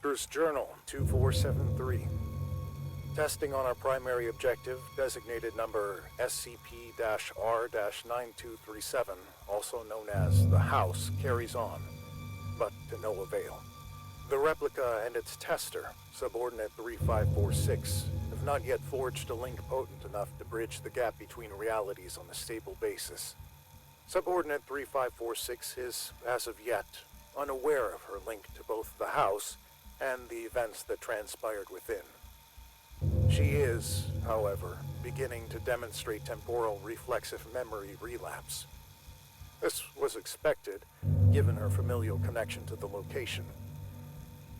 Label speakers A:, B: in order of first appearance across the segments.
A: Reporter's Journal 2473. Testing on our primary objective, designated number SCP-R-9237, also known as the House, carries on, but to no avail. The replica and its tester, Subordinate 3546, have not yet forged a link potent enough to bridge the gap between realities on a stable basis. Subordinate 3546 is, as of yet, unaware of her link to both the House and the events that transpired within. She is, however, beginning to demonstrate temporal reflexive memory relapse. This was expected, given her familial connection to the location.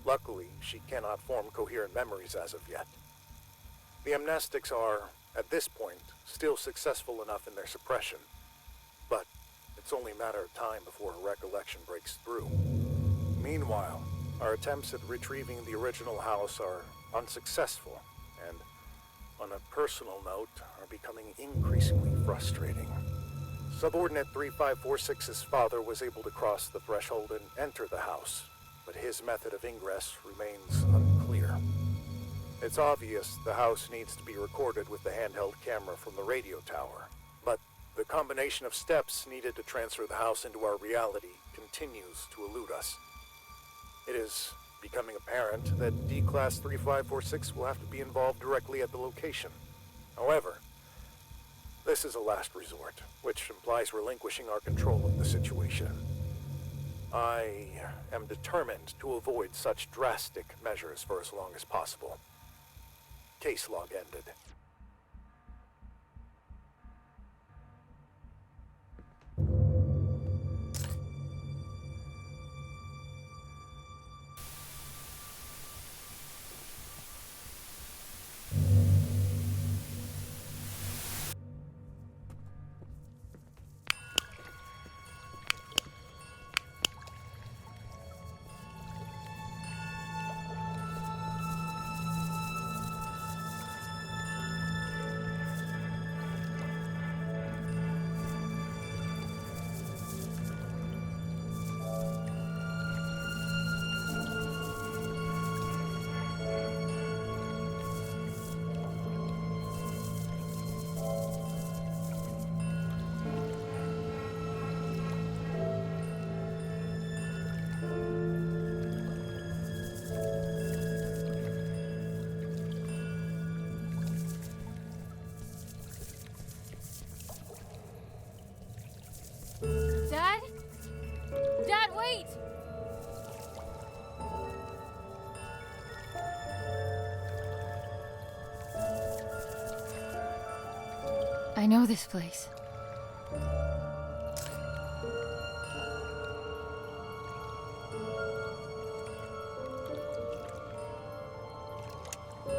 A: Luckily, she cannot form coherent memories as of yet. The amnestics are, at this point, still successful enough in their suppression, but it's only a matter of time before her recollection breaks through. Meanwhile, our attempts at retrieving the original House are unsuccessful, and, on a personal note, are becoming increasingly frustrating. Subordinate 3546's father was able to cross the threshold and enter the House, but his method of ingress remains unclear. It's obvious the House needs to be recorded with the handheld camera from the radio tower, but the combination of steps needed to transfer the House into our reality continues to elude us. It is becoming apparent that D-Class 3546 will have to be involved directly at the location. However, this is a last resort, which implies relinquishing our control of the situation. I am determined to avoid such drastic measures for as long as possible. Case log ended.
B: Dad? Dad, wait! I know this place.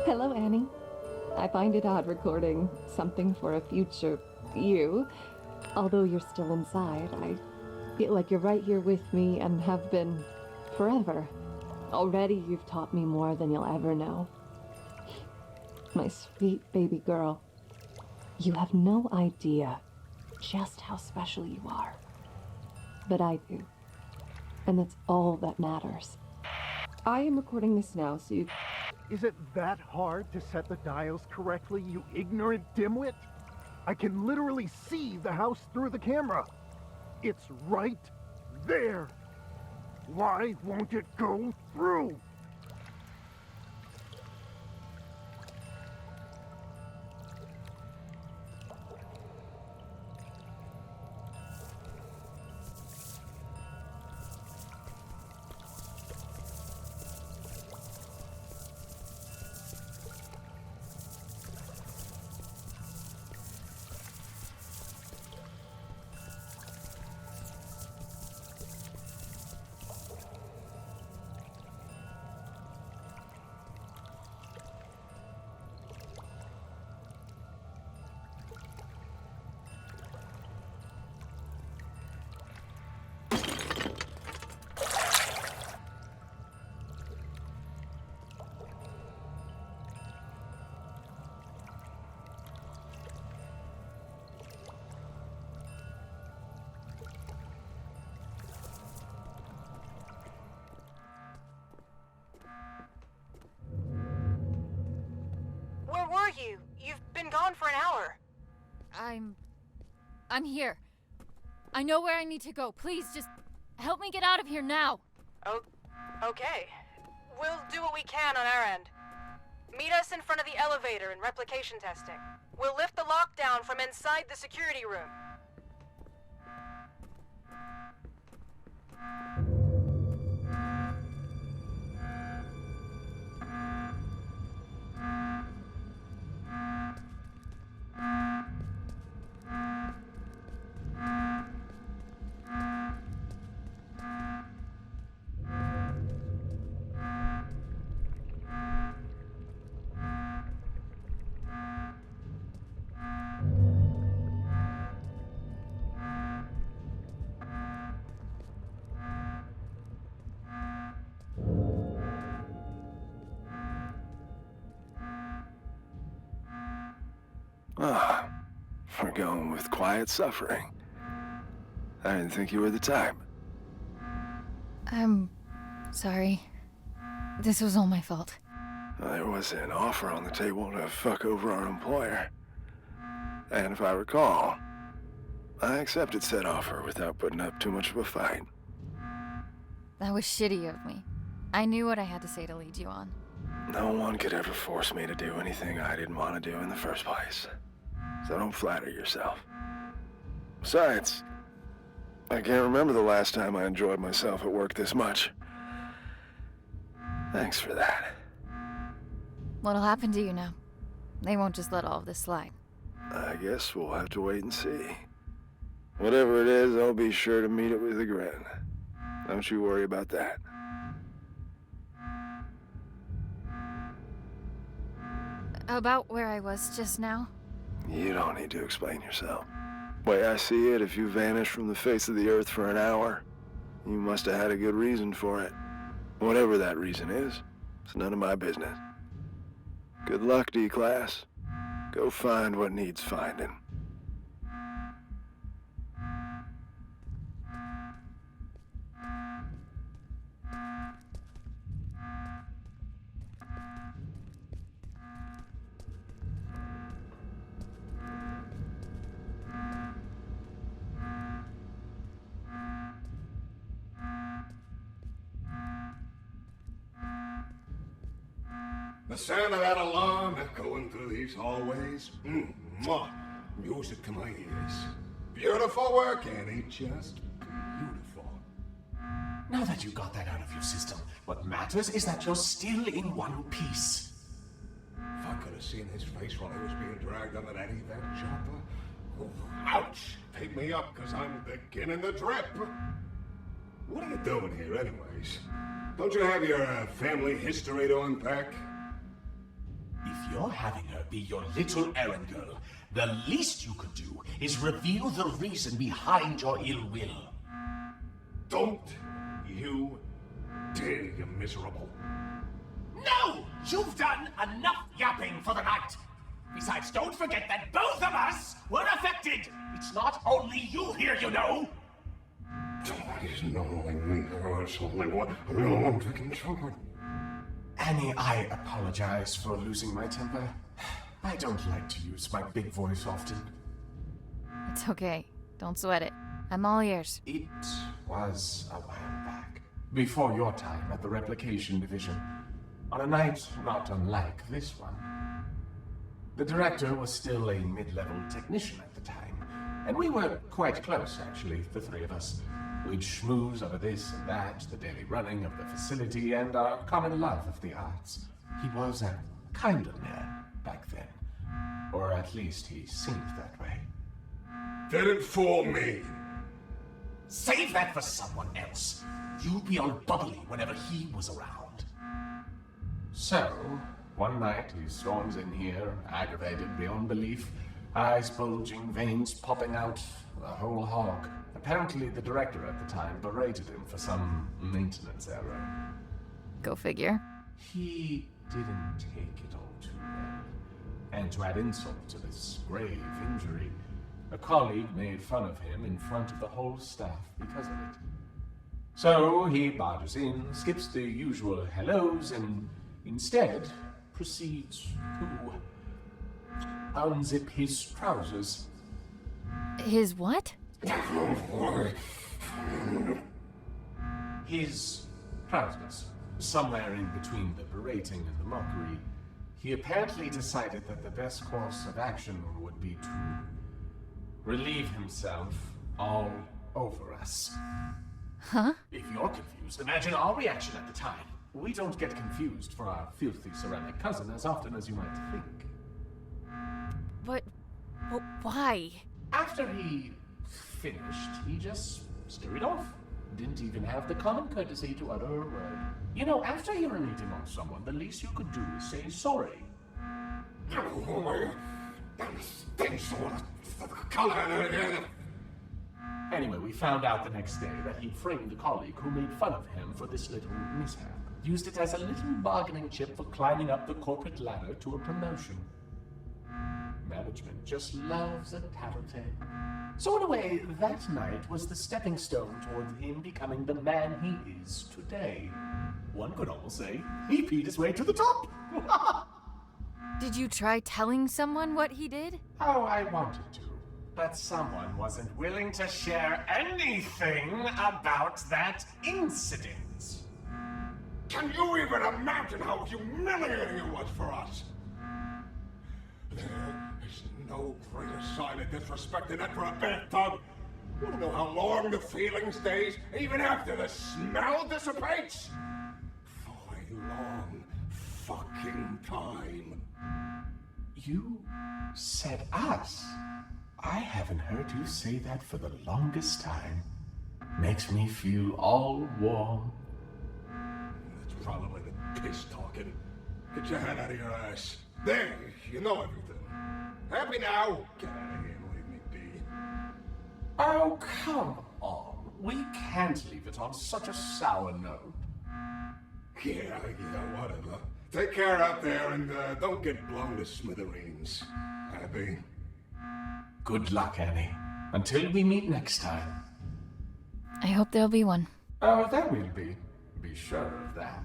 C: Hello, Annie. I find it odd recording something for a future you. Although you're still inside, I feel like you're right here with me and have been forever. Already you've taught me more than you'll ever know. My sweet baby girl, you have no idea just how special you are. But I do. And that's all that matters. I am recording this now, so you...
D: Is it that hard to set the dials correctly, you ignorant dimwit? I can literally see the House through the camera. It's right there. Why won't it go through?
E: are you? You've been gone for an hour.
B: I'm here. I know where I need to go. Please, just help me get out of here now.
E: Oh, okay. We'll do what we can on our end. Meet us in front of the elevator in replication testing. We'll lift the lockdown from inside the security room.
F: Ah, we're going with quiet suffering. I didn't think you were the type.
B: I'm sorry. This was all my fault.
F: There was an offer on the table to fuck over our employer. And if I recall, I accepted said offer without putting up too much of a fight.
B: That was shitty of me. I knew what I had to say to lead you on.
F: No one could ever force me to do anything I didn't want to do in the first place. So don't flatter yourself. Besides, I can't remember the last time I enjoyed myself at work this much. Thanks for that.
B: What'll happen to you now? They won't just let all of this slide.
F: I guess we'll have to wait and see. Whatever it is, I'll be sure to meet it with a grin. Don't you worry about that.
B: About where I was just now?
F: You don't need to explain yourself. Way I see it, if you vanished from the face of the earth for an hour, you must have had a good reason for it. Whatever that reason is, it's none of my business. Good luck, D-Class. Go find what needs finding.
G: The sound of that alarm echoing through these hallways. Mwah. Music to my ears. Beautiful work, Annie. Just beautiful.
H: Now that you got that out of your system, what matters is that you're still in one piece.
G: If I could have seen his face while he was being dragged under that evac chopper. Oh, ouch! Pick me up, because I'm beginning the drip. What are you doing here, anyways? Don't you have your family history to unpack?
H: If you're having her be your little errand girl, the least you could do is reveal the reason behind your ill will.
G: Don't you dare, you miserable.
H: No! You've done enough yapping for the night! Besides, don't forget that both of us were affected! It's not only you here, you know!
G: It's not only me, it's only one freaking charge.
H: Annie, I apologize for losing my temper. I don't like to use my big voice often.
B: It's okay. Don't sweat it. I'm all ears.
H: It was a while back, before your time at the Replication Division, on a night not unlike this one. The director was still a mid-level technician at the time, and we were quite close, actually, the three of us. We'd schmooze over this and that, the daily running of the facility, and our common love of the arts. He was a kind of man back then. Or at least he seemed that way.
G: Didn't fool me.
H: Save that for someone else. You'd be all bubbly whenever he was around. So, one night he storms in here, aggravated beyond belief, eyes bulging, veins popping out, the whole hog. Apparently the director at the time berated him for some maintenance error.
B: Go figure.
H: He didn't take it all too well. And to add insult to this grave injury, a colleague made fun of him in front of the whole staff because of it. So he barges in, skips the usual hellos, and instead proceeds to unzip his trousers.
B: His what?
H: His trousers. Somewhere in between the berating and the mockery, he apparently decided that the best course of action would be to relieve himself all over us.
B: Huh?
H: If you're confused, imagine our reaction at the time. We don't get confused for our filthy ceramic cousin as often as you might think.
B: But why?
H: After he finished, he just scurried off. Didn't even have the common courtesy to utter a word. You know, after urinating on someone, the least you could do is say sorry. Anyway, we found out the next day that he'd framed a colleague who made fun of him for this little mishap. Used it as a little bargaining chip for climbing up the corporate ladder to a promotion. Management just loves a tattletale. So in a way, that night was the stepping stone toward him becoming the man he is today. One could almost say he peed his way to the top.
B: Did you try telling someone what he did?
H: Oh, I wanted to. But someone wasn't willing to share anything about that incident.
G: Can you even imagine how humiliating it was for us? There is no greater sign of disrespect than that for a bathtub. Want to know how long the feeling stays, even after the smell dissipates? For a long fucking time.
H: You said us. I haven't heard you say that for the longest time. Makes me feel all warm.
G: It's probably the piss talking. Get your head out of your ass. There, you know everything. Happy now? Get out of here and leave me be.
H: Oh, come on. We can't leave it on such a sour note.
G: Yeah, whatever. Take care out there and don't get blown to smithereens. Happy?
H: Good luck, Annie. Until we meet next time.
B: I hope there'll be one.
H: Oh, there will be. Be sure of that.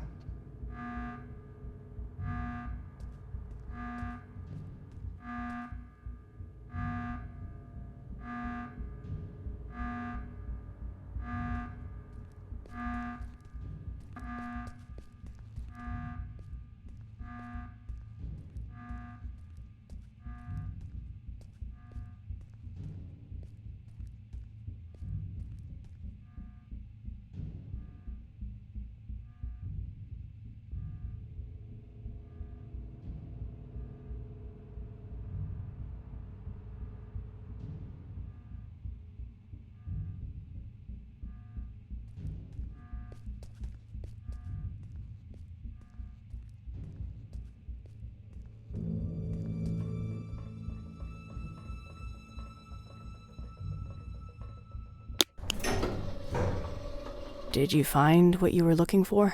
I: Did you find what you were looking for?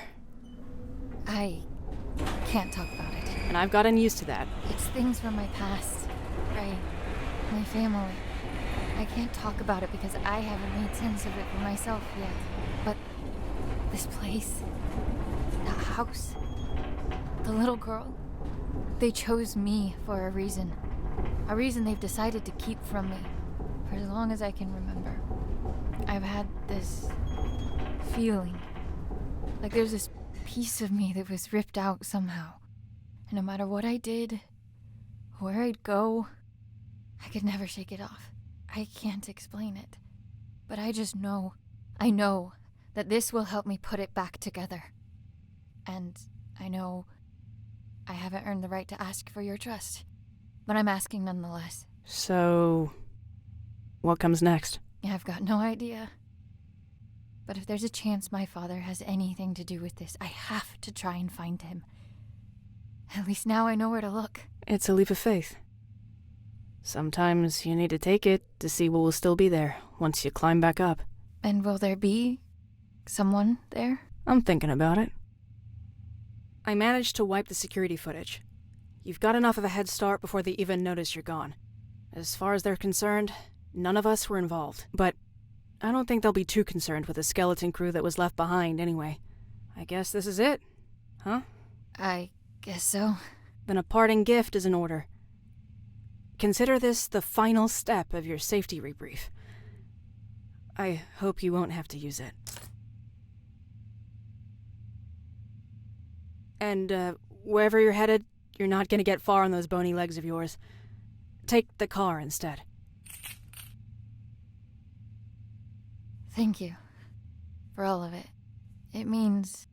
B: I can't talk about it.
I: And I've gotten used to that.
B: It's things from my past. Right. My family. I can't talk about it because I haven't made sense of it for myself yet. But this place, that house, the little girl, they chose me for a reason. A reason they've decided to keep from me for as long as I can remember. I've had this feeling like there's this piece of me that was ripped out somehow. And no matter what I did, where I'd go, I could never shake it off. I can't explain it. But I just know, I know that this will help me put it back together. And I know I haven't earned the right to ask for your trust, but I'm asking nonetheless.
I: So, what comes next?
B: I've got no idea. But if there's a chance my father has anything to do with this, I have to try and find him. At least now I know where to look.
I: It's a leap of faith. Sometimes you need to take it to see what will still be there once you climb back up.
B: And will there be someone there?
I: I'm thinking about it. I managed to wipe the security footage. You've got enough of a head start before they even notice you're gone. As far as they're concerned, none of us were involved. But I don't think they'll be too concerned with the skeleton crew that was left behind anyway. I guess this is it, huh?
B: I guess so.
I: Then a parting gift is in order. consider this the final step of your safety rebrief. I hope you won't have to use it. And, wherever you're headed, you're not gonna get far on those bony legs of yours. Take the car instead.
B: Thank you for all of it. It means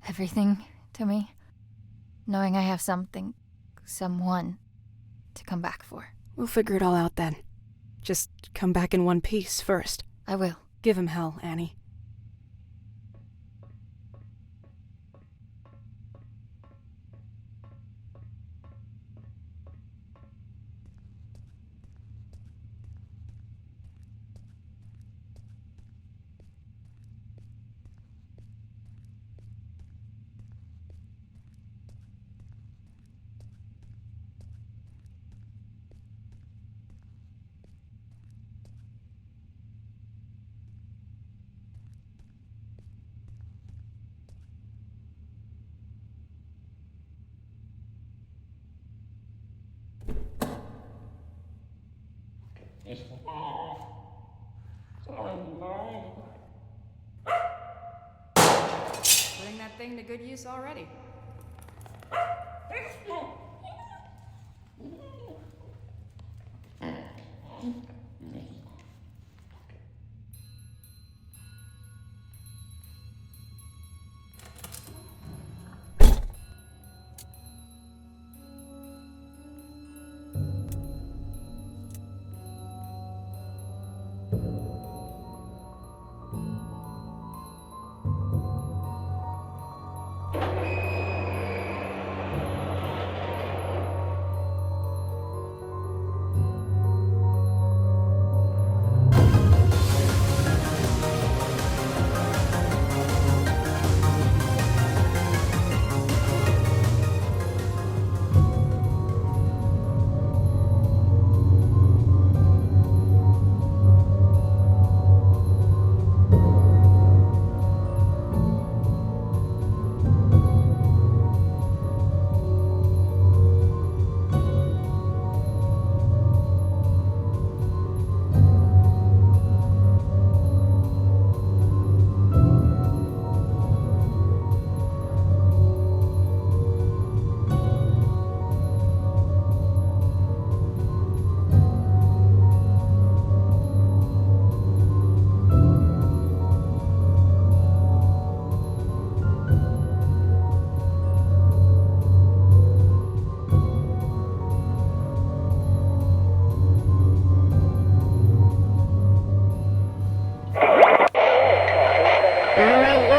B: everything to me, knowing I have someone to come back for.
I: We'll figure it all out then. Just come back in one piece first.
B: I will.
I: Give him hell, Annie. Putting that thing to good use already.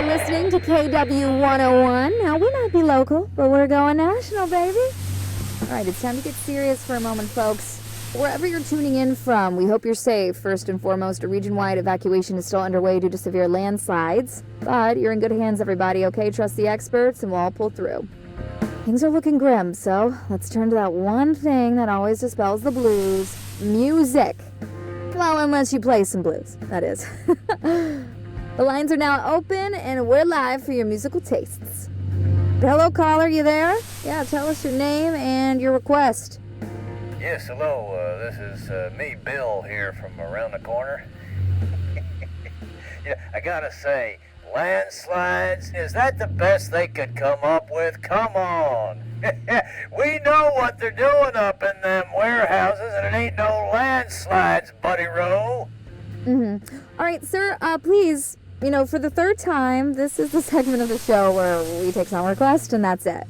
J: Listening to KW 101. Now, we might be local, but we're going national, baby. All right, it's time to get serious for a moment, folks. Wherever you're tuning in from, we hope you're safe. First and foremost, a region-wide evacuation is still underway due to severe landslides. But you're in good hands, everybody, okay? Trust the experts, and we'll all pull through. Things are looking grim, so let's turn to that one thing that always dispels the blues. Music. Well, unless you play some blues, that is. The lines are now open, and we're live for your musical tastes. Hello, caller, you there? Yeah, tell us your name and your request.
K: Yes, hello. This is me, Bill, here from around the corner. Yeah, I gotta say, landslides, is that the best they could come up with? Come on. We know what they're doing up in them warehouses, and it ain't no landslides, Buddy Rowe.
J: Mm-hmm. All right, sir, please, for the third time, this is the segment of the show where we take some requests, and that's it.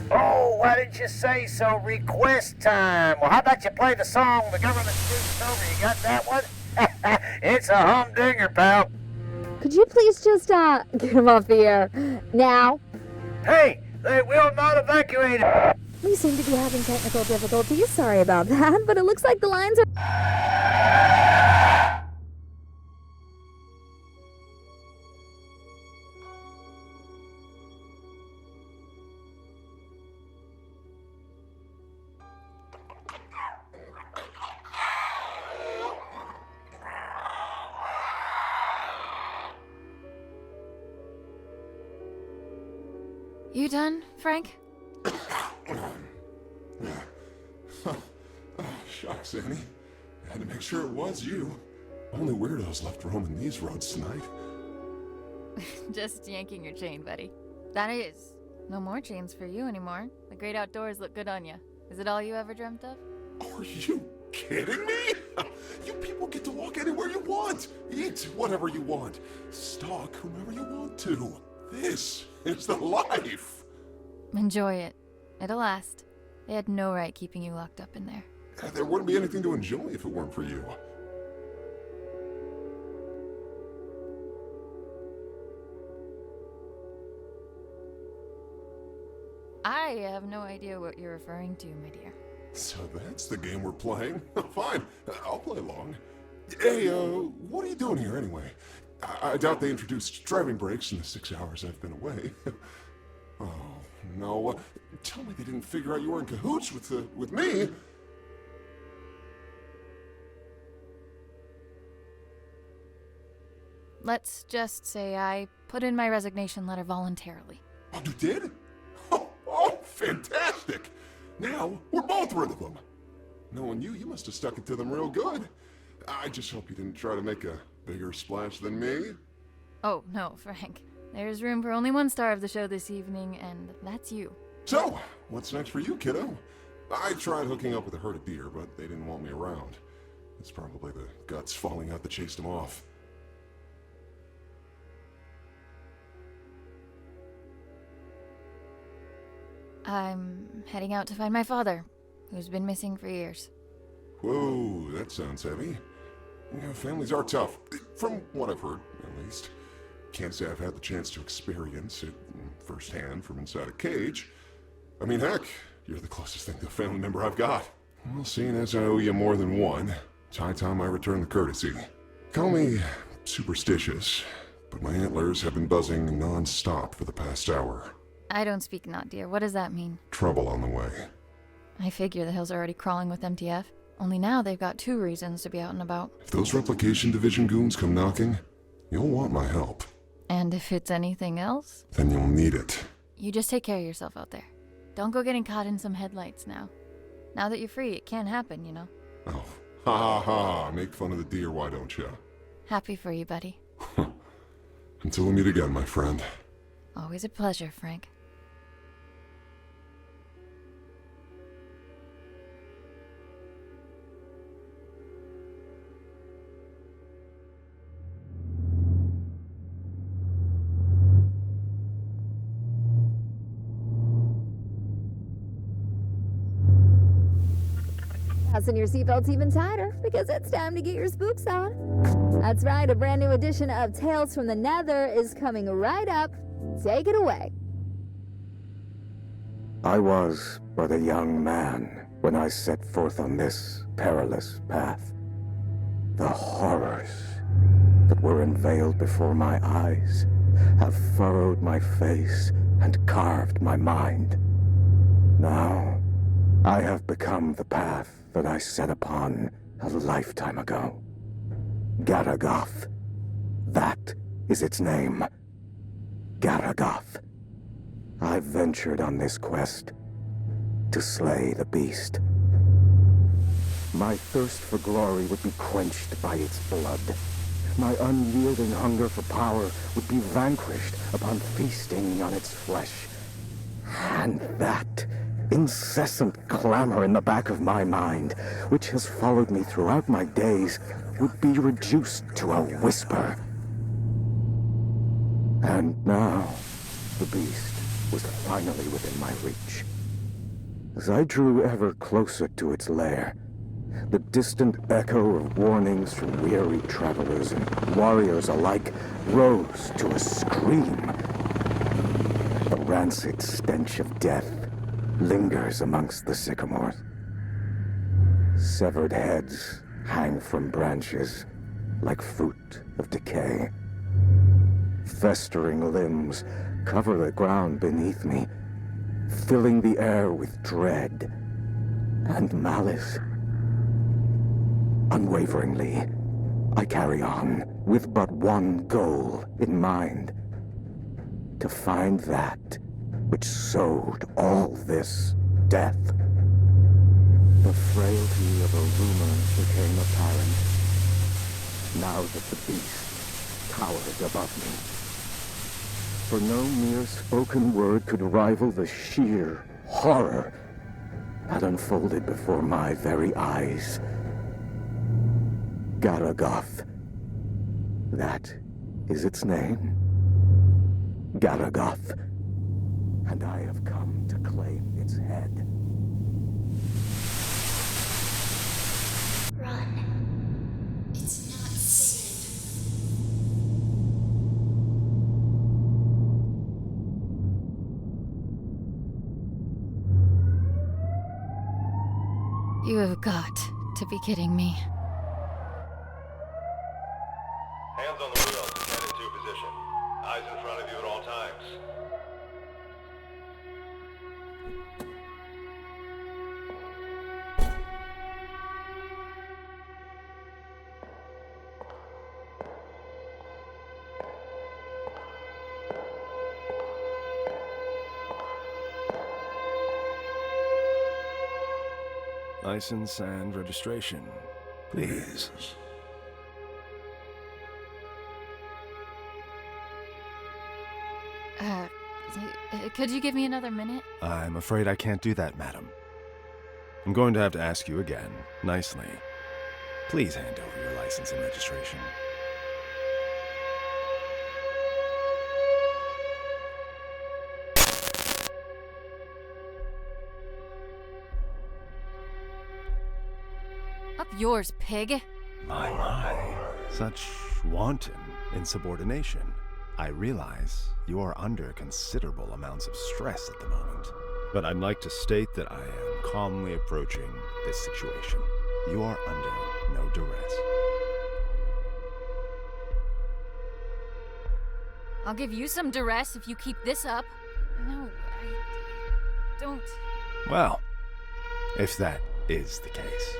K: Oh, why didn't you say so? Request time. Well, how about you play the song The Government Screwed Over? You got that one? It's a humdinger, pal.
J: Could you please just, get him off the air now?
K: Hey, they will not evacuate.
J: We seem to be having technical difficulties. Sorry about that, but it looks like the lines are...
B: You done, Frank?
G: Shucks, Annie. Had to make sure it was you. Only weirdos left roaming these roads tonight.
B: Just yanking your chain, buddy. That is. No more chains for you anymore. The great outdoors look good on you. Is it all you ever dreamt of?
G: Are you kidding me? You people get to walk anywhere you want, eat whatever you want, stalk whomever you want to. This is the life.
B: Enjoy it. It'll last. They had no right keeping you locked up in there.
G: There wouldn't be anything to enjoy if it weren't for you.
B: I have no idea what you're referring to, my dear.
G: So that's the game we're playing? Fine, I'll play along. Hey, what are you doing here anyway? I doubt they introduced driving brakes in the 6 hours I've been away. Oh, no. Tell me they didn't figure out you were in cahoots with me.
B: Let's just say I put in my resignation letter voluntarily.
G: Oh, you did? Oh, fantastic! Now, we're both rid of them. Knowing you, you must have stuck it to them real good. I just hope you didn't try to make a bigger splash than me.
B: Oh, no, Frank. There's room for only one star of the show this evening, and that's you.
G: So, what's next for you, kiddo? I tried hooking up with a herd of deer, but they didn't want me around. It's probably the guts falling out that chased them off.
B: I'm heading out to find my father, who's been missing for years.
G: Whoa, that sounds heavy. Yeah, families are tough, from what I've heard, at least. Can't say I've had the chance to experience it firsthand from inside a cage. I mean, heck, you're the closest thing to a family member I've got. Well, seeing as I owe you more than one, it's high time I return the courtesy. Call me superstitious, but my antlers have been buzzing non-stop for the past hour.
B: I don't speak not, dear. What does that mean?
G: Trouble on the way.
B: I figure the hills are already crawling with MTF. Only now they've got 2 reasons to be out and about.
G: If those Replication Division goons come knocking, you'll want my help.
B: And if it's anything else?
G: Then you'll need it.
B: You just take care of yourself out there. Don't go getting caught in some headlights now. Now that you're free, it can happen, you know.
G: Oh, ha ha ha. Make fun of the deer, why don't you?
B: Happy for you, buddy.
G: Until we meet again, my friend.
B: Always a pleasure, Frank.
J: Fasten your seatbelts even tighter, because it's time to get your spooks on. That's right, a brand new edition of Tales from the Nether is coming right up. Take it away.
L: I was but a young man when I set forth on this perilous path. The horrors that were unveiled before my eyes have furrowed my face and carved my mind. Now, I have become the path that I set upon a lifetime ago. Garaggoth. That is its name. Garaggoth. I ventured on this quest to slay the beast. My thirst for glory would be quenched by its blood. My unyielding hunger for power would be vanquished upon feasting on its flesh. And that incessant clamor in the back of my mind, which has followed me throughout my days, would be reduced to a whisper. And now, the beast was finally within my reach. As I drew ever closer to its lair, the distant echo of warnings from weary travelers and warriors alike rose to a scream. The rancid stench of death lingers amongst the sycamores. Severed heads hang from branches like fruit of decay. Festering limbs cover the ground beneath me, filling the air with dread and malice. Unwaveringly, I carry on with but one goal in mind: to find that which sowed all this death. The frailty of a rumor became apparent. Now that the beast towered above me. For no mere spoken word could rival the sheer horror that unfolded before my very eyes. Garagath. That is its name. Garagath. And I have come to claim its head.
M: Run. It's not safe.
B: You have got to be kidding me.
N: Hands on the wheel, head into position. Eyes in front of you at all times.
F: License and registration, please.
B: Could you give me another minute?
F: I'm afraid I can't do that, madam. I'm going to have to ask you again, nicely. Please hand over your license and registration.
B: Up yours, pig.
F: My. Such wanton insubordination. I realize you are under considerable amounts of stress at the moment, but I'd like to state that I am calmly approaching this situation. You are under no duress.
B: I'll give you some duress if you keep this up. No, I don't.
F: Well, if that is the case,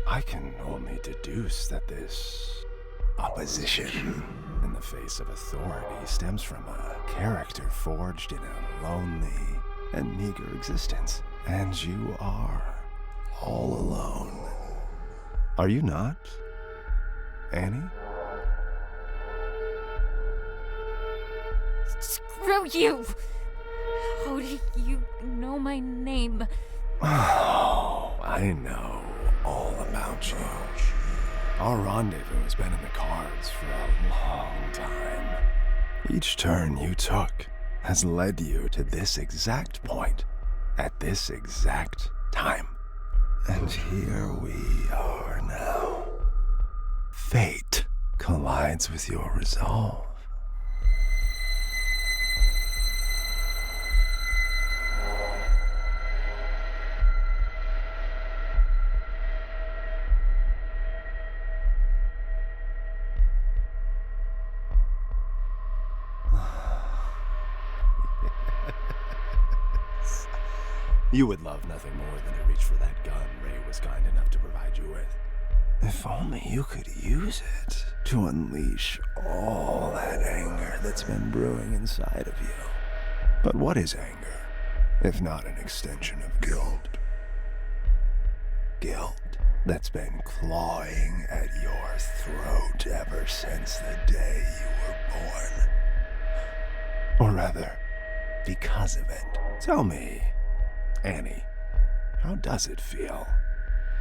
F: I can only deduce that this opposition in the face of authority stems from a character forged in a lonely and meager existence. And you are all alone. Are you not, Annie?
B: Screw you! How do you know my name?
F: Oh, I know all about you. Our rendezvous has been in the cards for a long time. Each turn you took has led you to this exact point, at this exact time. And here we are now. Fate collides with your resolve. You would love nothing more than to reach for that gun Ray was kind enough to provide you with. If only you could use it to unleash all that anger that's been brewing inside of you. But what is anger, if not an extension of guilt? Guilt that's been clawing at your throat ever since the day you were born. Or rather, because of it. Tell me, Annie, how does it feel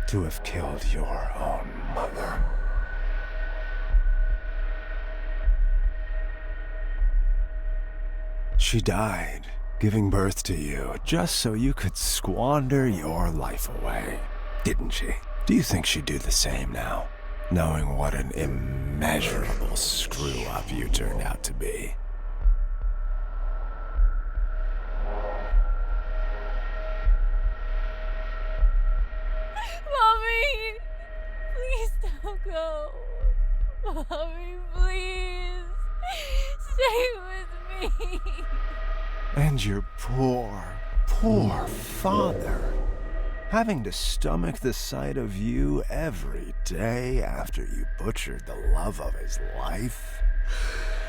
F: to have killed your own mother? She died, giving birth to you, just so you could squander your life away, didn't she? Do you think she'd do the same now, knowing what an immeasurable screw-up you turned out to be?
B: Mommy! Please don't go. Mommy, please. Stay with me.
F: And your poor father, having to stomach the sight of you every day after you butchered the love of his life.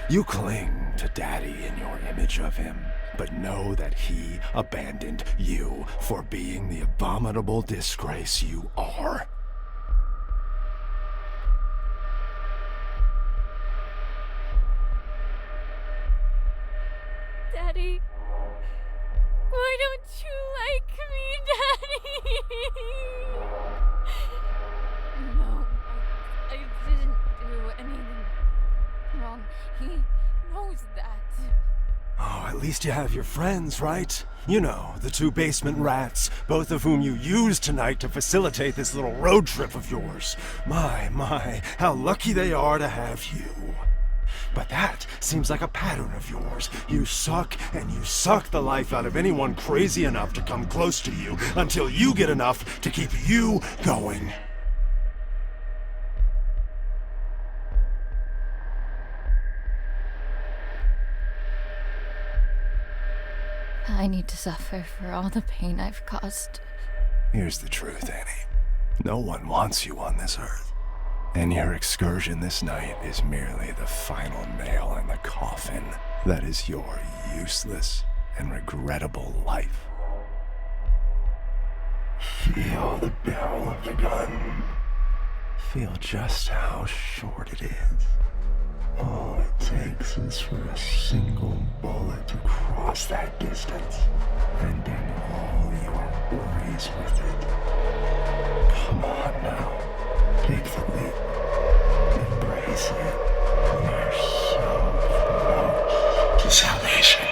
F: You cling to Daddy in your image of him,
O: but know that he abandoned you for being the abominable disgrace you are.
B: Daddy, why don't you like me, Daddy? No, I didn't do anything wrong. He knows that.
O: Oh, at least you have your friends, right? You know, the two basement rats, both of whom you used tonight to facilitate this little road trip of yours. My, how lucky they are to have you. But that seems like a pattern of yours. You suck, and you suck the life out of anyone crazy enough to come close to you until you get enough to keep you going.
B: I need to suffer for all the pain I've caused.
O: Here's the truth, Annie. No one wants you on this earth. And your excursion this night is merely the final nail in the coffin that is your useless and regrettable life. Feel the barrel of the gun. Feel just how short it is. All it takes is for a single bullet to cross that distance, ending all your worries with it. Come on now, take the leap. Embrace it. You're so close to salvation.